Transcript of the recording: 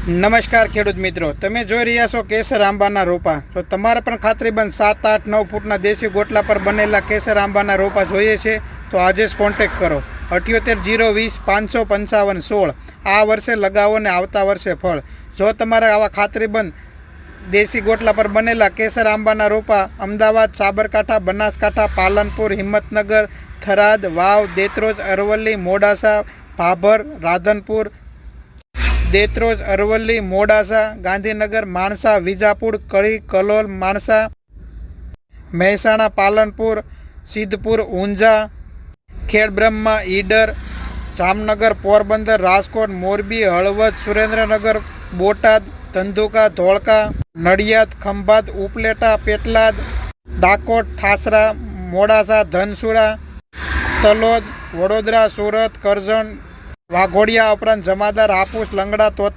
નમસ્કાર ખેડૂત મિત્રો, તમે જોઈ રહ્યા છો કેસર આંબાના રોપા. તો તમારે પણ ખાતરીબંધ 7, 8, 9 ફૂટના દેશી ગોટલા પર બનેલા કેસર આંબાના રોપા જોઈએ છે તો આજે જ કોન્ટેક્ટ કરો 78 020 555 16. આ વર્ષે લગાવો ને આવતા વર્ષે ફળ. જો તમારે આવા ખાતરીબંધ દેશી ગોટલા પર બનેલા કેસર આંબાના રોપા અમદાવાદ, સાબરકાંઠા, બનાસકાંઠા, પાલનપુર, હિંમતનગર, થરાદ, વાવ, દેત્રોજ, અરવલ્લી, મોડાસા, ભાભર, રાધનપુર, દેત્રોજ, અરવલ્લી, મોડાસા, ગાંધીનગર, માણસા, વિજાપુર, કળી, કલોલ, માણસા, મહેસાણા, પાલનપુર, સિદ્ધપુર, ઊંઝા, ખેડબ્રહ્મા, ઈડર, જામનગર, પોરબંદર, રાજકોટ, મોરબી, હળવદ, સુરેન્દ્રનગર, બોટાદ, ધંધુકા, ધોળકા, નડિયાદ, ખંભાત, ઉપલેટા, પેટલાદ, ડાકોટ, ઠાસરા, મોડાસા, ધનસુરા, તલોદ, વડોદરા, સુરત, કરજણ, વાઘોડિયા ઉપરાંત જમાદાર, હાપુસ, લંગડા, તોતા,